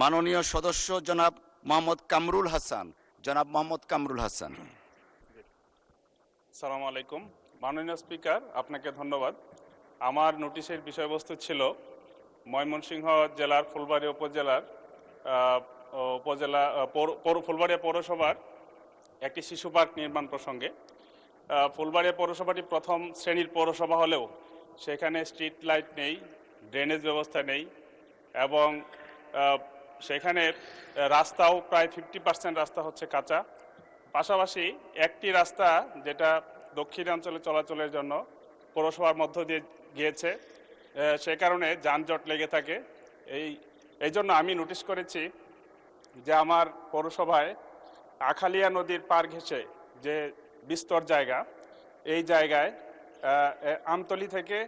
মাননীয় সদস্য জনাব মোহাম্মদ কামরুল হাসান। জনাব মোহাম্মদ কামরুল হাসান। আসসালামু আলাইকুম। মাননীয় স্পিকার, আপনাকে ধন্যবাদ। আমার নোটিশের বিষয়বস্তু ছিল ময়মনসিংহ জেলার ফুলবাড়িয়া উপজেলার ফুলবাড়িয়া পৌরসভার একটি শিশু পার্ক নির্মাণ প্রসঙ্গে। ফুলবাড়িয়া পৌরসভাটি প্রথম শ্রেণীর পৌরসভা হলেও সেখানে স্ট্রিট লাইট নেই, ড্রেনেজ ব্যবস্থা নেই এবং সেখানে রাস্তাও প্রায় 50% রাস্তা হচ্ছে কাঁচা। পাশাপাশি একটি রাস্তা যেটা দক্ষিণাঞ্চলে চলাচলের জন্য পৌরসভার মধ্য দিয়ে গিয়েছে, সে কারণে যানজট লেগে থাকে। এই জন্য আমি নোটিশ করেছি যে আমার পৌরসভায় আখালিয়া নদীর পার ঘেঁষে যে বিস্তর জায়গা, এই জায়গায় আমতলী থেকে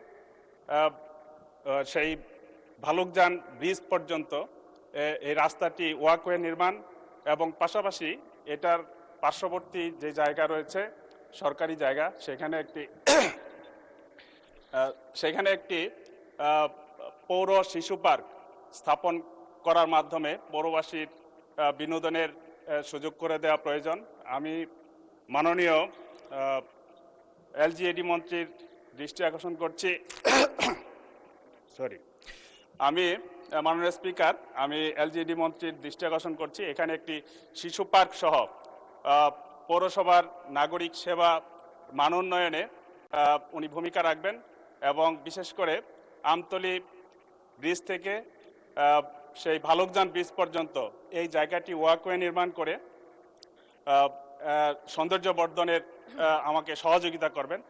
সেই ভালুকজান ব্রিজ পর্যন্ত এই রাস্তাটি ওয়াকওয়ে নির্মাণ এবং পাশাপাশি এটার পার্শ্ববর্তী যে জায়গা রয়েছে সরকারি জায়গা, সেখানে একটি পৌর শিশু পার্ক স্থাপন করার মাধ্যমে পৌরবাসীর বিনোদনের সুযোগ করে দেওয়া প্রয়োজন। আমি মাননীয় এলজিইডি মন্ত্রীর দৃষ্টি আকর্ষণ করছি। মাননীয় স্পিকার, আমি এলজিইডি মন্ত্রীর দৃষ্টি আকর্ষণ করছি এখানে একটি শিশু পার্ক সহ পৌরসভার নাগরিক সেবা মান উন্নয়নে উনি ভূমিকা রাখবেন এবং বিশেষ করে আমতলী ব্রিজ থেকে সেই ভালুকজান ব্রিজ পর্যন্ত এই জায়গাটি ওয়াকওয়ে নির্মাণ করে সৌন্দর্য বর্ধনের আমাকে সহযোগিতা করবেন।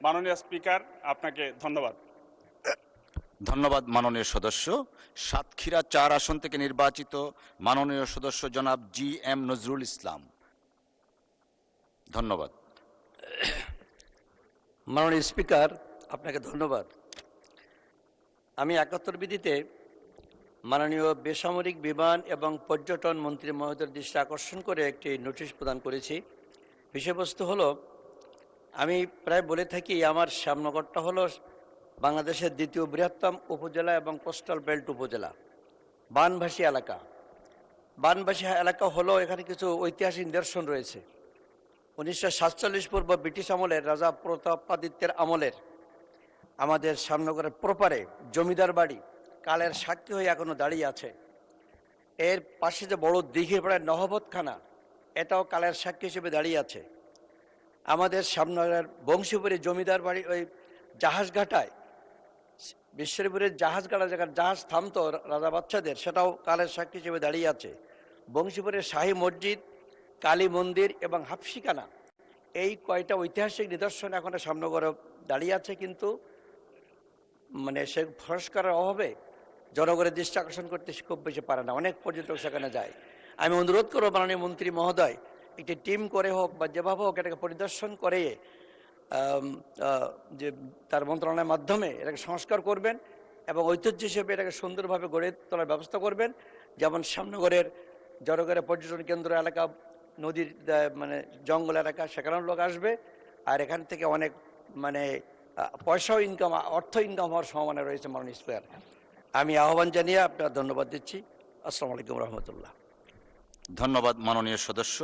মাননীয় স্পিকার, আপনাকে ধন্যবাদ। ধন্যবাদ মাননীয় সদস্য। সাতক্ষীরা 4 আসন থেকে নির্বাচিত মাননীয় সদস্য জনাব GM নজরুল ইসলাম। ধন্যবাদ। মাননীয় স্পিকার, আপনাকে ধন্যবাদ। আমি 71 বিধিতে মাননীয় বেসামরিক বিমান এবং পর্যটন মন্ত্রী মহোদয়ের দৃষ্টি আকর্ষণ করে একটি নোটিশ প্রদান করেছি। বিষয়বস্তু হলো, আমি প্রায় বলে থাকি আমার শ্যামনগরটা হলো বাংলাদেশের দ্বিতীয় বৃহত্তম উপজেলা এবং কোস্টাল বেল্ট উপজেলা, বানভাসী এলাকা। বানভাসী এলাকা হলো এখানে কিছু ঐতিহাসিক নিদর্শন রয়েছে। 1947 পূর্ব ব্রিটিশ আমলের রাজা প্রতাপাদিত্যের আমলের আমাদের শ্যামনগরের প্রপারে জমিদার বাড়ি কালের সাক্ষী হয়ে এখনো দাঁড়িয়ে আছে। এর পাশে যে বড় দিঘি পাড়ায় নহবতখানা, এটাও কালের সাক্ষী হিসেবে দাঁড়িয়ে আছে। আমাদের শ্যামনগরের বংশীপুরের জমিদার বাড়ি ওই জাহাজঘাটায় বিশ্বরপুরের জাহাজঘাটা জায়গার জাহাজ থামতো রাজা বাচ্চাদের, সেটাও কালের সাক্ষী হিসেবে দাঁড়িয়ে আছে। বংশীপুরের শাহী মসজিদ, কালী মন্দির এবং হাফসিখানা, এই কয়টা ঐতিহাসিক নিদর্শন এখন শ্যামনগরে দাঁড়িয়ে আছে, কিন্তু সে সংস্কারের অভাবে জনগণের দৃষ্টি আকর্ষণ করতে খুব বেশি পারে না, অনেক পর্যটক সেখানে যায়। আমি অনুরোধ করব মাননীয় মন্ত্রী মহোদয় একটি টিম করে হোক বা যেভাবে হোক এটাকে পরিদর্শন করে যে তার মন্ত্রণালয়ের মাধ্যমে এটাকে সংস্কার করবেন এবং ঐতিহ্য হিসেবে এটাকে সুন্দরভাবে গড়ে তোলার ব্যবস্থা করবেন। যেমন শ্যামনগরের জনগণের পর্যটন কেন্দ্র এলাকা, নদীর জঙ্গল এলাকা, সেখানেও লোক আসবে আর এখান থেকে অনেক পয়সাও অর্থ ইনকাম হওয়ার সম্ভাবনা রয়েছে। মাননীয় স্পিকার, আমি আহ্বান জানিয়ে আপনার ধন্যবাদ দিচ্ছি। আসসালামু আলাইকুম রহমতুল্লাহ। ধন্যবাদ মাননীয় সদস্য।